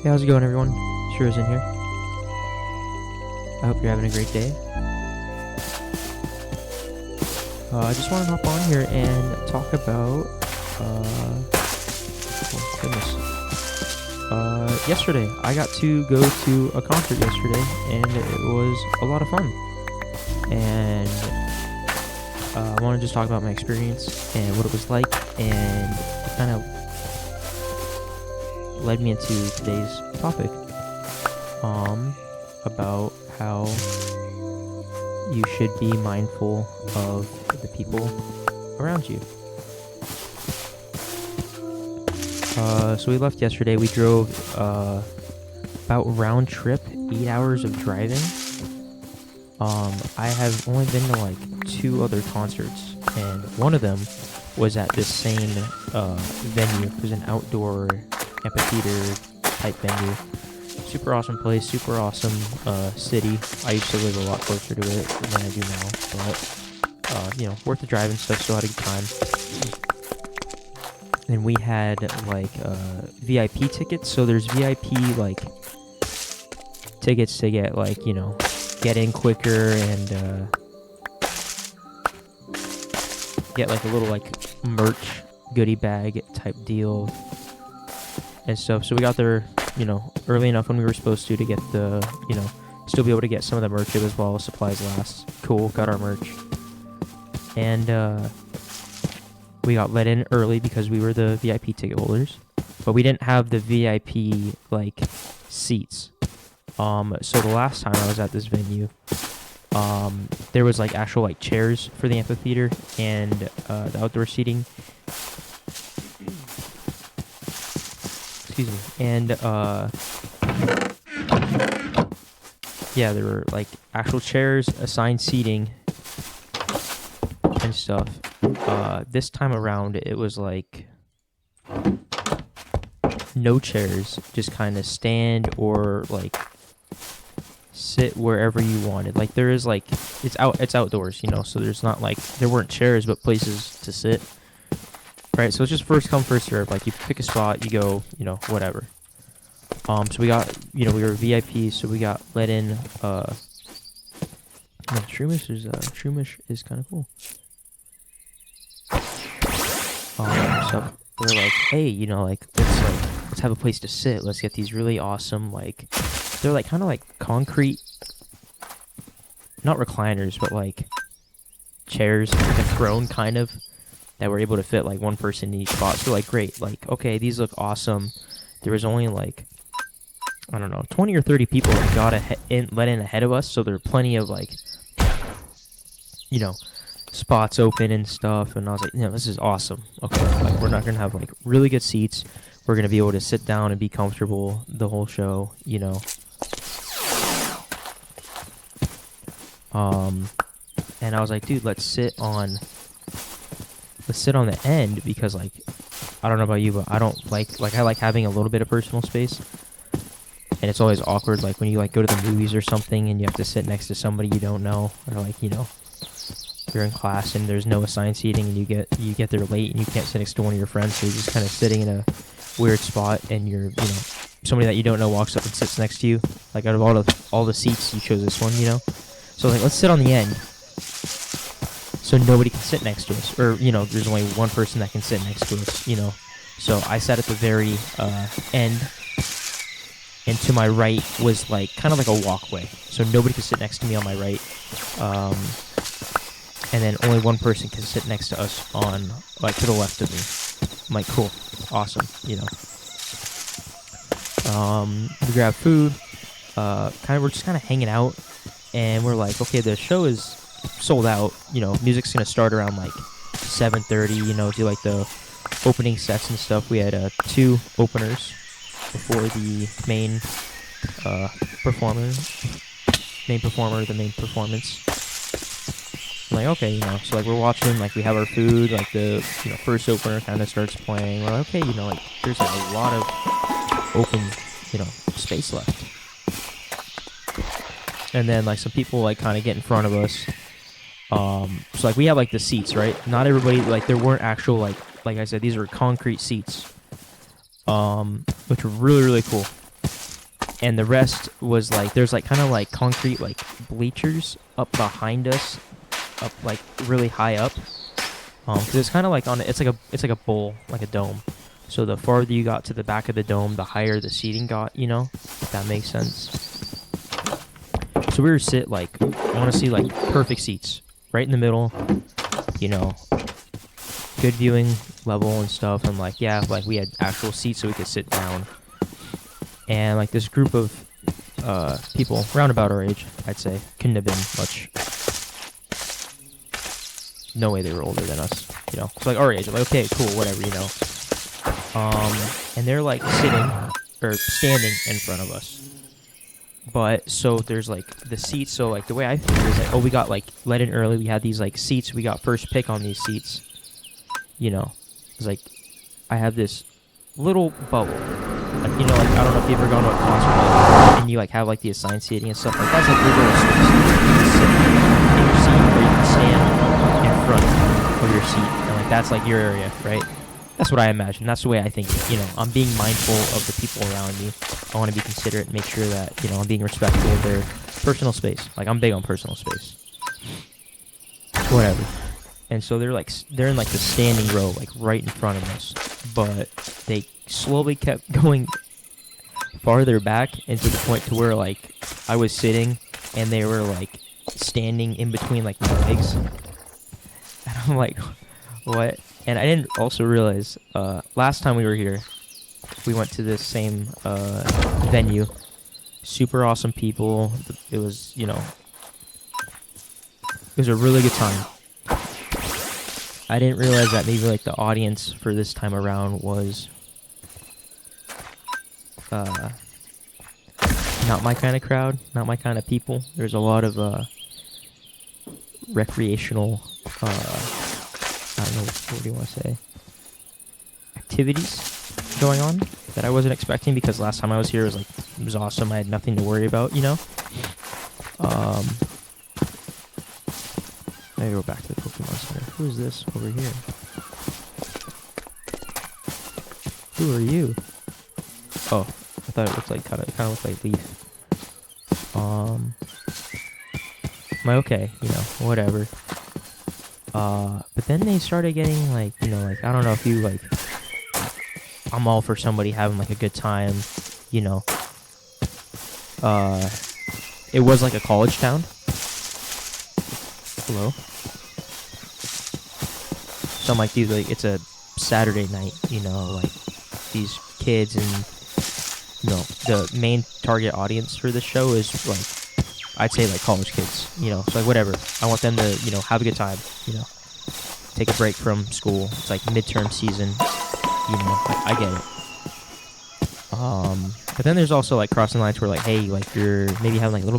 Hey, how's it going, everyone? Shiro's in here. I hope you're having a great day. I just want to hop on here and talk about, oh goodness. Yesterday, I got to go to a concert yesterday, and it was a lot of fun. And I want to just talk about my experience and what it was like, and it kind of led me into today's topic, about how you should be mindful of the people around you. So we left yesterday. We drove about round trip 8 hours of driving. I have only been to like 2 other concerts, and one of them was at this same venue. It was an outdoor amphitheater type venue. Super awesome place, super awesome city. I used to live a lot closer to it than I do now, but worth the drive and stuff. Still had a good time. And we had like VIP tickets. So there's VIP like tickets to get like get in quicker and get like a little like merch goodie bag type deal and stuff. So we got there, early enough when we were supposed to get the, still be able to get some of the merch as well as supplies last. Cool, got our merch. And we got let in early because we were the VIP ticket holders. But we didn't have the VIP, like, seats. So the last time I was at this venue, there was, like, actual, like, chairs for the amphitheater and the outdoor seating. Excuse me. And, yeah, there were, like, actual chairs, assigned seating, and stuff. This time around, it was, like, no chairs, just kind of stand or, like, sit wherever you wanted. Like, there is, like, it's outdoors, so there's not, like, there weren't chairs, but places to sit. Right, so it's just first come, first serve. Like, you pick a spot, you go, whatever. So we got, we were VIP, so we got let in. Shroomish is kind of cool. So we're like, hey, let's have a place to sit. Let's get these really awesome, like, they're like kind of like concrete, not recliners, but like chairs, like a throne kind of, that were able to fit like one person in each spot. So like, great, like, okay, these look awesome. There was only like, I don't know, 20 or 30 people that got let in ahead of us, so there were plenty of like, spots open and stuff. And I was like, this is awesome. Okay, like, we're not gonna have like really good seats. We're gonna be able to sit down and be comfortable the whole show, And I was like, dude, let's sit on the end, because like, I don't know about you, but I don't I like having a little bit of personal space. And it's always awkward, like when you like go to the movies or something and you have to sit next to somebody you don't know, or like, you're in class and there's no assigned seating and you get there late and you can't sit next to one of your friends, so you're just kind of sitting in a weird spot, and you're, somebody that you don't know walks up and sits next to you. Like, out of all the seats, you chose this one, So like, let's sit on the end, so nobody can sit next to us, or there's only one person that can sit next to us, So I sat at the very end, and to my right was like kind of like a walkway, so nobody could sit next to me on my right, and then only one person can sit next to us on, like, to the left of me. I'm like, cool, awesome, We grabbed food, we're just kind of hanging out, and we're like, okay, the show is sold out, music's gonna start around like 7:30, do like the opening sets and stuff. We had 2 openers before the main performance. I'm like, okay, so like, we're watching, like, we have our food, like the first opener kind of starts playing. We're like, okay, like, there's like a lot of open space left. And then like some people like kind of get in front of us. So like, we have like the seats, right? Not everybody, like, there weren't actual like I said, these are concrete seats, which were really, really cool. and the rest was like there's like kind of like concrete like bleachers up behind us, up like really high up. 'Cause it's kind of like it's like a bowl, like a dome. So the farther you got to the back of the dome, the higher the seating got. You know, if that makes sense. So we were sit like I want to see like perfect seats right in the middle. You know, good viewing level and stuff, and like yeah, like we had actual seats so we could sit down. And like this group of people around about our age, I'd say, couldn't have been much. No way they were older than us, you know. So like our age, like okay, cool, whatever, you know. And they're like sitting or standing in front of us. But so there's like the seats. So like the way I figured is like, oh, we got like let in early. We had these like seats. We got first pick on these seats. You know, it's like I have this little bubble. Like, you know, like I don't know if you've ever gone to a concert like, and you like have like the assigned seating and stuff like that's like your little space. You can sit in your seat or you can stand in front of your seat, and like that's like your area, right? That's what I imagine. That's the way I think. You know, I'm being mindful of the people around me. I want to be considerate and make sure that you know I'm being respectful of their personal space. Like I'm big on personal space. Whatever. And so they're in like the standing row, like right in front of us, but they slowly kept going farther back, and to the point to where like I was sitting and they were like standing in between like my legs, and I'm like, what? And I didn't also realize last time we were here, we went to this same venue, super awesome people. It was, you know, it was a really good time. I didn't realize that maybe like the audience for this time around was not my kind of crowd, not my kind of people. There's a lot of recreational, I don't know, what do you want to say, activities going on that I wasn't expecting, because last time I was here it was awesome. I had nothing to worry about, you know. I go back to the Pokemon Center. Who is this over here? Who are you? Oh, I thought it looked like kind of looked like Leaf. Am I okay? You know, whatever. But then they started getting like, you know, like I don't know if you like. I'm all for somebody having like a good time, you know. It was like a college town. Hello. So I'm like, dude, like it's a Saturday night, you know, like these kids, and you know, the main target audience for this show is like, I'd say like college kids, you know. So like whatever, I want them to, you know, have a good time, you know, take a break from school. It's like midterm season, you know. I get it. But then there's also like crossing lines where like, hey, like you're maybe having like a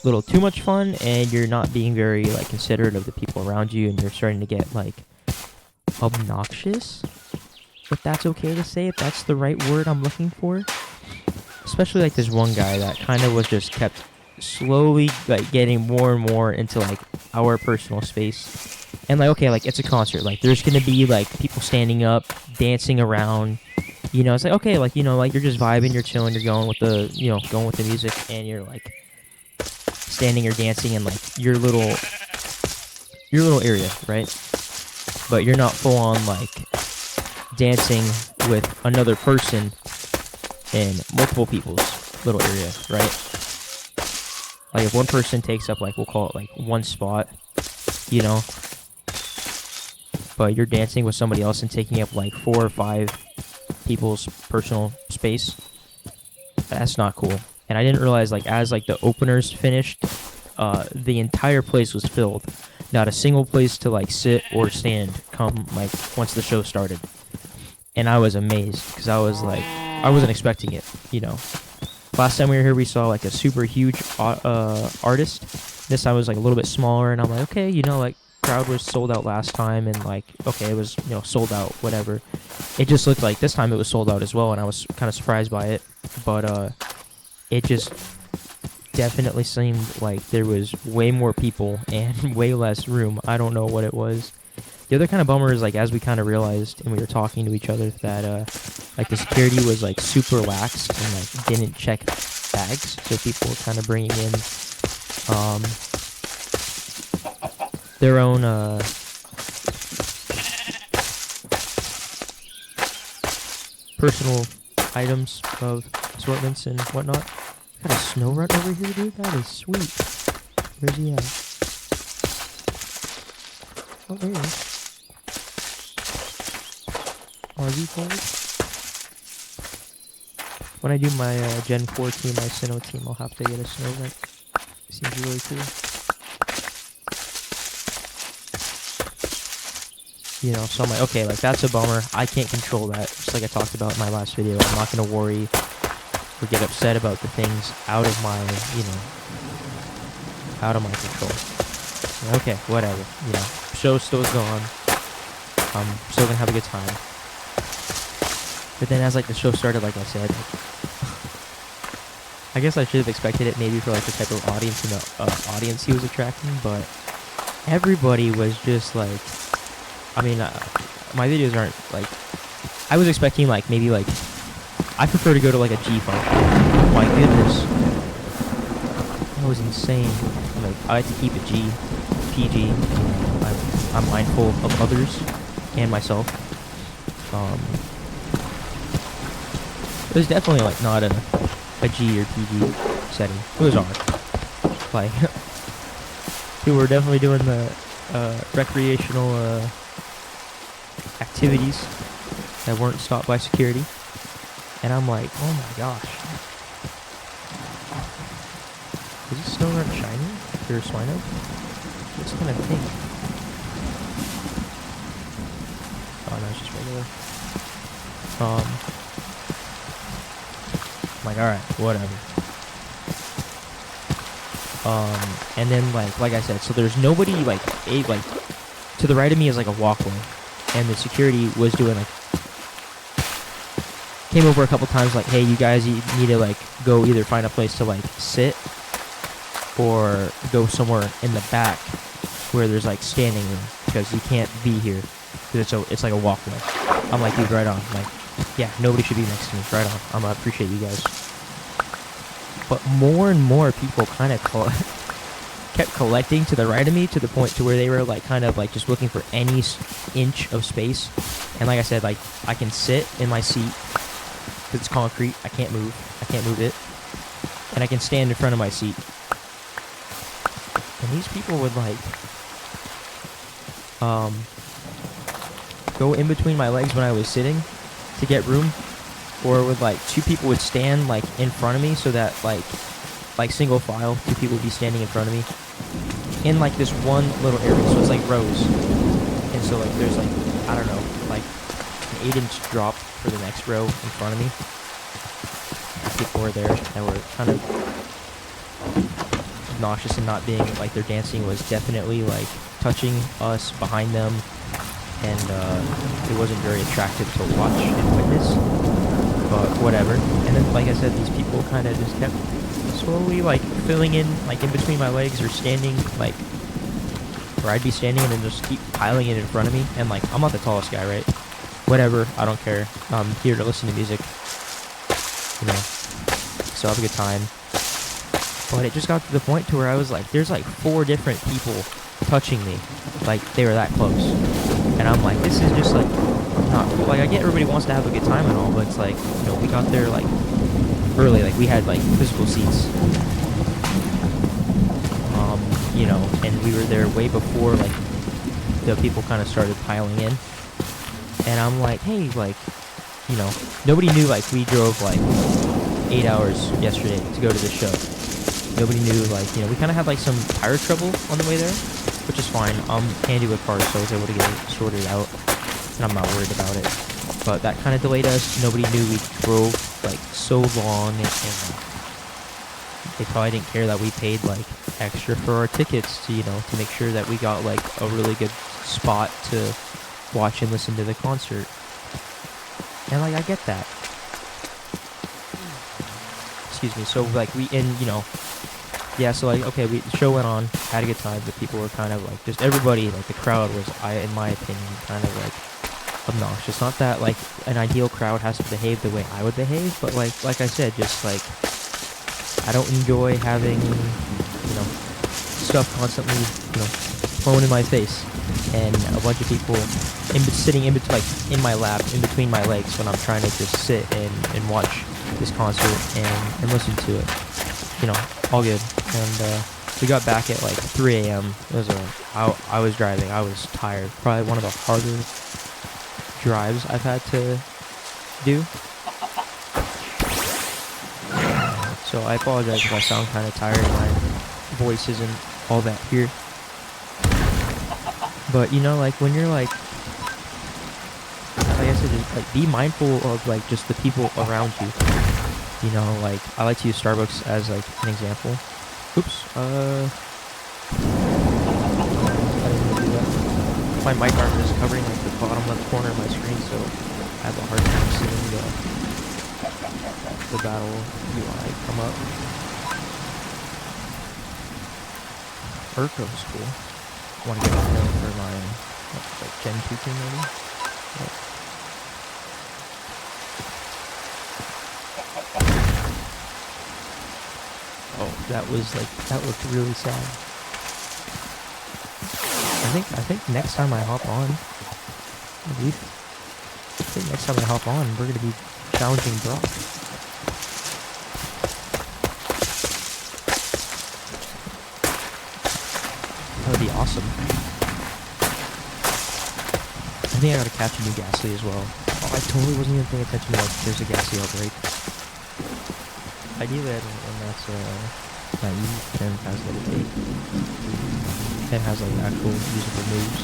little too much fun, and you're not being very like considerate of the people around you, and you're starting to get like obnoxious, if that's okay to say, if that's the right word I'm looking for. Especially like this one guy that kind of was just kept slowly like getting more and more into like our personal space. And like, okay, like it's a concert, like there's gonna be like people standing up, dancing around, you know. It's like, okay, like, you know, like you're just vibing, you're chilling, you're going with the, you know, going with the music, and you're like standing or dancing in like your little area, right? But you're not full on like dancing with another person in multiple people's little area, right? Like if one person takes up like, we'll call it like one spot, you know, but you're dancing with somebody else and taking up like 4 or 5 people's personal space, that's not cool. And I didn't realize, like, as like the openers finished, the entire place was filled. Not a single place to like sit or stand come like once the show started. And I was amazed, because I was like, I wasn't expecting it, you know. Last time we were here, we saw like a super huge artist. This time it was like a little bit smaller, and I'm like, okay, you know, like crowd was sold out last time, and like, okay, it was, you know, sold out, whatever. It just looked like this time it was sold out as well, and I was kind of surprised by it. But it just definitely seemed like there was way more people and way less room. I don't know what it was. The other kind of bummer is, like, as we kind of realized and we were talking to each other, that like the security was like super lax and like didn't check bags, so people were kind of bringing in um, their own personal items of assortments and whatnot. Got a snow rut over here, dude. That is sweet. Where's he at? Oh, there he is. RV forward. When I do my Gen 4 team, my Sinnoh team, I'll have to get a snow rut. Seems really cool. You know, so I'm like, okay, like, that's a bummer. I can't control that. Just like I talked about in my last video, I'm not going to worry or get upset about the things out of my, you know, out of my control. Okay, whatever. You know, show still is going. I'm still going to have a good time. But then as, like, the show started, like I said, I guess I should have expected it maybe for, like, the type of audience and the audience he was attracting, but everybody was just, like, I mean, my videos aren't, like, I was expecting, like, maybe, like, I prefer to go to, like, a G-Funk. Oh my goodness. That was insane. Like, I like to keep it PG. You know, I'm mindful of others and myself. It was definitely, like, not a G or PG setting. It was R. Like, people were definitely doing the recreational activities that weren't stopped by security. And I'm like, oh my gosh. Is this snow rut shiny? Or Swino? What's kind of pink? Oh no, it's just regular. I'm like, alright, whatever. And then like I said, so there's nobody like to the right of me is like a walkway. And the security was doing like, came over a couple times like, hey, you guys need to like go either find a place to like sit or go somewhere in the back where there's like standing room because you can't be here because it's like a walkway. I'm like, dude, right on. I'm like, yeah, nobody should be next to me. Right on. I'm gonna appreciate you guys. But more and more people kind of kept collecting to the right of me to the point to where they were like kind of like just looking for any inch of space. And like I said, like I can sit in my seat because it's concrete. I can't move it. And I can stand in front of my seat. And these people would like go in between my legs when I was sitting to get room, or with like two people would stand like in front of me so that like single file, two people would be standing in front of me in like this one little area. So it's like rows, and so like there's like, I don't know, like an 8-inch drop for the next row in front of me. People were there and were kind of obnoxious and not being like, their dancing was definitely like touching us behind them, and it wasn't very attractive to watch and witness, but whatever. And then like I said, these people kind of just kept slowly like filling in like in between my legs or standing like where I'd be standing, and then just keep piling it in front of me. And like, I'm not the tallest guy, right? Whatever, I don't care. I'm here to listen to music, you know, so have a good time. But it just got to the point to where I was like, there's like 4 different people touching me, like they were that close. And I'm like, this is just like not cool. Like, I get everybody wants to have a good time and all, but it's like, you know, we got there like early, like we had like physical seats, you know, and we were there way before like the people kind of started piling in. And I'm like, hey, like, you know, nobody knew like we drove like 8 hours yesterday to go to this show. Nobody knew, like, you know, we kind of had like some tire trouble on the way there, which is fine. I'm handy with cars, so I was able to get it sorted out, and I'm not worried about it. But that kind of delayed us. Nobody knew we drove like so long, and they probably didn't care that we paid like extra for our tickets to, you know, to make sure that we got like a really good spot to watch and listen to the concert. And like, I get that. Excuse me. So like you know, yeah, so like, okay, the show went on, had a good time, but people were kind of like, just everybody, like the crowd was, in my opinion, kind of like obnoxious. Not that like an ideal crowd has to behave the way I would behave, but like I said, just like I don't enjoy having, stuff constantly, thrown in my face, and a bunch of people sitting in between, like in my lap, in between my legs when I'm trying to just sit and watch this concert and listen to it. All good. And we got back at like 3 a.m. I was driving. I was tired. Probably one of the harder drives I've had to do. So I apologize if I sound kind of tired. My voice isn't all that here. But like when you're like I said, just like be mindful of like just the people around you. Like I like to use Starbucks as like an example. Oops. I didn't mean to do that. My mic arm is covering like the bottom left corner of my screen, so I have a hard time seeing the battle UI come up. Urko's cool. Want to get on there for my like Gen 2 team maybe? Yep. Oh, that looked really sad. I think next time I hop on, we're gonna be challenging Brock. That would be awesome. I think I gotta catch a new Ghastly as well. Oh, I totally wasn't even paying attention to like there's a Ghastly outbreak. Ideally, when that's naive, Ken has levitate. Ken has like actual usable moves.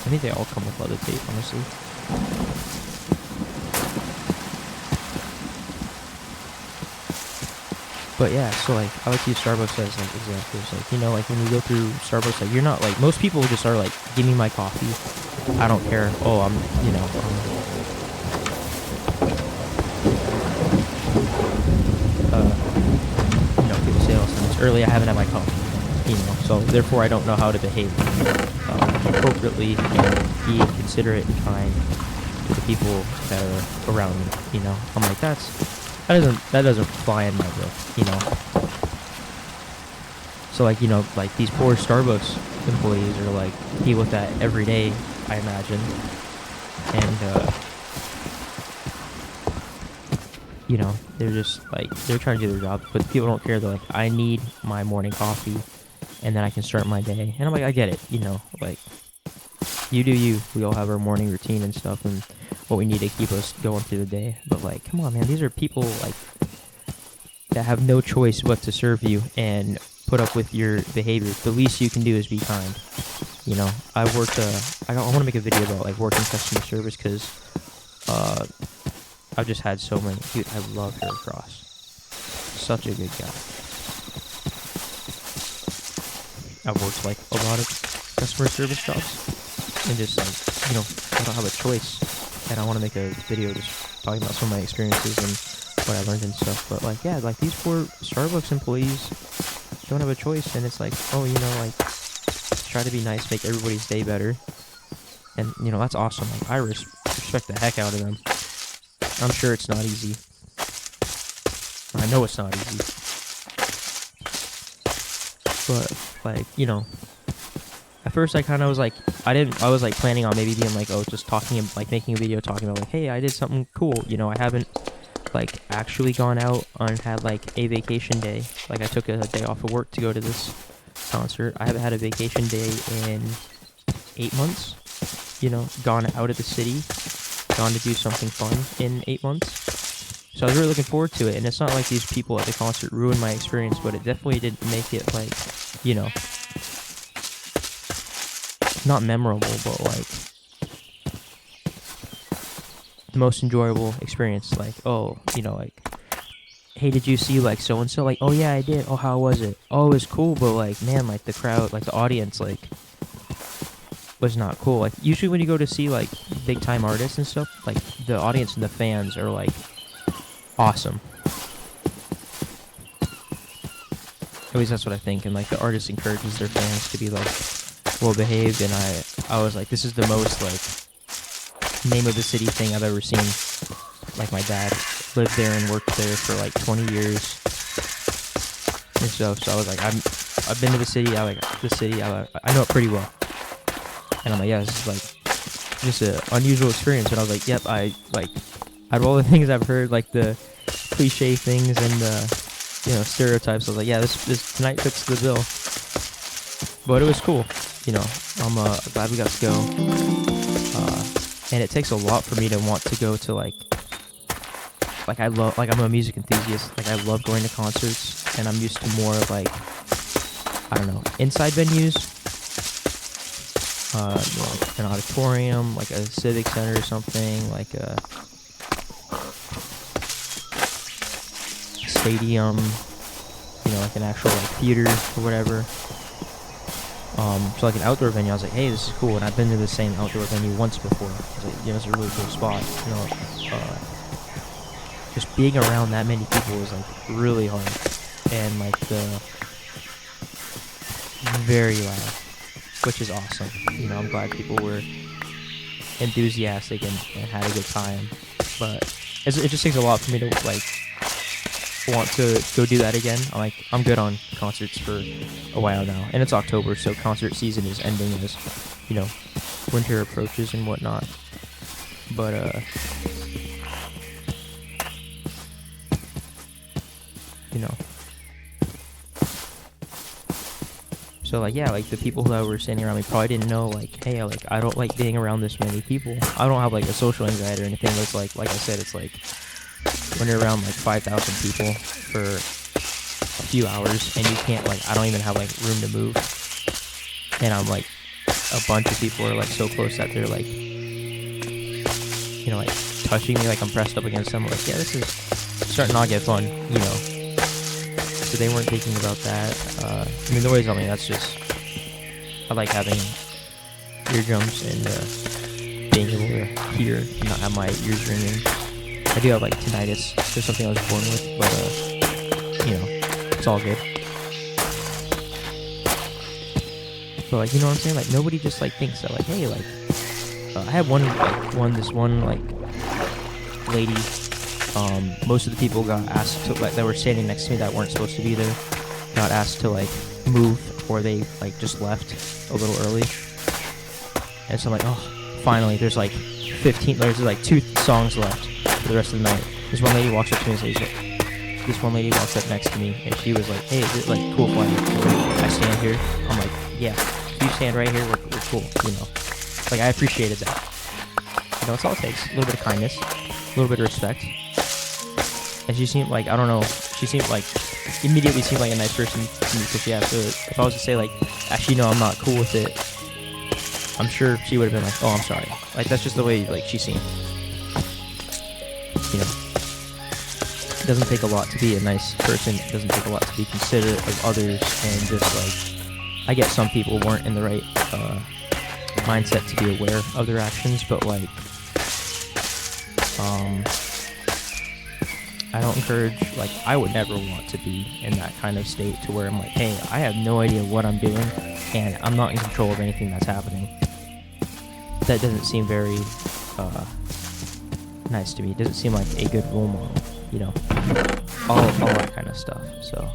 I think they all come with levitate, honestly. But yeah, so like I like to use Starbucks as like examples. Like like when you go through Starbucks, like you're not like most people just are like, give me my coffee. I don't care. Oh, I'm people say, listen, it's early. I haven't had my coffee. So therefore I don't know how to behave appropriately and be considerate and kind to the people that are around me. I'm like that doesn't fly in my book. So like like these poor Starbucks employees are like deal with that every day, I imagine, and they're just like they're trying to do their job, but people don't care. They're like, I need my morning coffee, and then I can start my day. And I'm like, I get it. Like you do you. We all have our morning routine and stuff, and what we need to keep us going through the day. But like, come on, man, these are people like that have no choice but to serve you and put up with your behavior. The least you can do is be kind. I want to make a video about like working customer service because I've just had so many. Dude, I love Harold Cross. Such a good guy. I've worked like a lot of customer service jobs and just like I don't have a choice, and I want to make a video just talking about some of my experiences and what I learned and stuff. But like, yeah, like these poor Starbucks employees don't have a choice, and it's like, oh, like try to be nice, make everybody's day better, and that's awesome. Like I respect the heck out of them. I'm sure it's not easy. I know it's not easy, but like at first I kind of was like, I was like planning on maybe being like, oh, just talking, like making a video talking about like, hey, I did something cool. I haven't like actually gone out and had like a vacation day. Like I took a day off of work to go to this concert. I haven't had a vacation day in 8 months. Gone out of the city, gone to do something fun in 8 months. So I was really looking forward to it. And it's not like these people at the concert ruined my experience, but it definitely didn't make it like, not memorable, but like the most enjoyable experience. Like, oh, like, hey, did you see like so and so? Like, oh yeah, I did. Oh, how was it? Oh, it was cool, but like, man, like the crowd, like the audience, like was not cool. Like usually when you go to see like big time artists and stuff, like the audience and the fans are like awesome. At least that's what I think. And like the artist encourages their fans to be like well behaved, and I was like, this is the most like name of the city thing I've ever seen. Like my dad lived there and worked there for like 20 years and stuff. So I was like, I've been to the city. I like the city. I know it pretty well. And I'm like, yeah, this is like just an unusual experience. And I was like, yep, I like out of all the things I've heard, like the cliche things and stereotypes. I was like, yeah, this tonight fits the bill. But it was cool. I'm glad we got to go. And it takes a lot for me to want to go to like I'm a music enthusiast. Like I love going to concerts, and I'm used to more of like, I don't know, inside venues. Like an auditorium, like a civic center or something, like a stadium, like an actual like theater or whatever. So like an outdoor venue, I was like, hey, this is cool, and I've been to the same outdoor venue once before. I was like, it's a really cool spot. Just being around that many people was like really hard, and like very loud, which is awesome. I'm glad people were enthusiastic and had a good time, but it just takes a lot for me to like want to go do that again. I'm good on concerts for a while now, and it's October, so concert season is ending as winter approaches and whatnot. But so like, yeah, like the people that were standing around me probably didn't know, like, hey, like I don't like being around this many people. I don't have like a social anxiety or anything. It's like I said, it's like when you're around like 5,000 people for a few hours and you can't I don't even have like room to move, and I'm like a bunch of people are like so close that they're like like touching me, like I'm pressed up against them. Like, yeah, this is starting to not get fun, so they weren't thinking about that. The way something that's just, I like having eardrums and being able to hear and not have my ears ringing. I do have like tinnitus. There's something I was born with, but it's all good. But like, you know what I'm saying? Like nobody just like thinks that like, hey, like I had this one lady. Most of the people got asked to that were standing next to me that weren't supposed to be there, got asked to like move, or they like just left a little early. And so I'm like, oh, finally, there's like 2 songs left for the rest of the night. This one lady walks up to me and says, this one lady walks up next to me and she was like, hey, is it like cool if I stand here? I'm like, yeah, if you stand right here, we're cool, Like I appreciated that. That's all it takes. A little bit of kindness, a little bit of respect. And she seemed like, I don't know, immediately seemed like a nice person to me, because yeah, so if I was to say like, actually no, I'm not cool with it, I'm sure she would have been like, oh, I'm sorry. Like that's just the way like she seemed. It doesn't take a lot to be a nice person. It doesn't take a lot to be considerate of others, and just like, I guess some people weren't in the right mindset to be aware of their actions, but like, I don't encourage, like, I would never want to be in that kind of state to where I'm like, hey, I have no idea what I'm doing, and I'm not in control of anything that's happening. That doesn't seem very nice to me. It doesn't seem like a good role model, all that kind of stuff. So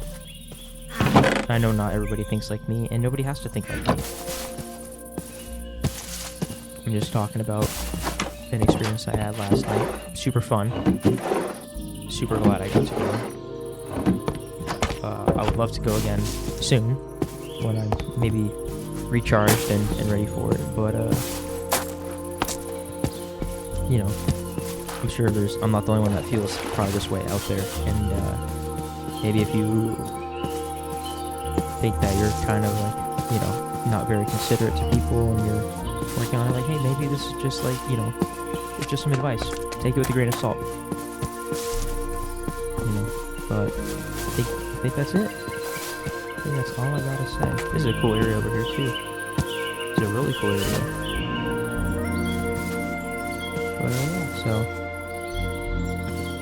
I know not everybody thinks like me, and nobody has to think like me. I'm just talking about an experience I had last night. Super fun. Super glad I got to go. I would love to go again soon, when I'm maybe recharged and ready for it. But I'm sure I'm not the only one that feels probably this way out there. And maybe if you think that you're kind of like, not very considerate to people, and you're working on it, like, hey, maybe this is just like, it's just some advice. Take it with a grain of salt. But I think that's it. I think that's all I gotta say. This is a cool area over here too. It's a really cool area. But yeah, so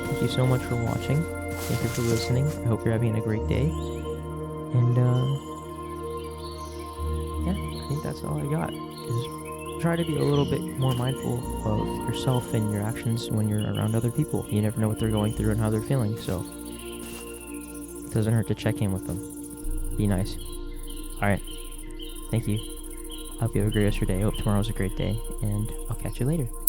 thank you so much for watching. Thank you for listening. I hope you're having a great day. And yeah, I think that's all I got. Is try to be a little bit more mindful of yourself and your actions when you're around other people. You never know what they're going through and how they're feeling, so it doesn't hurt to check in with them. Be nice. Alright, thank you. I hope you have a great rest of your day. I hope tomorrow's a great day, and I'll catch you later.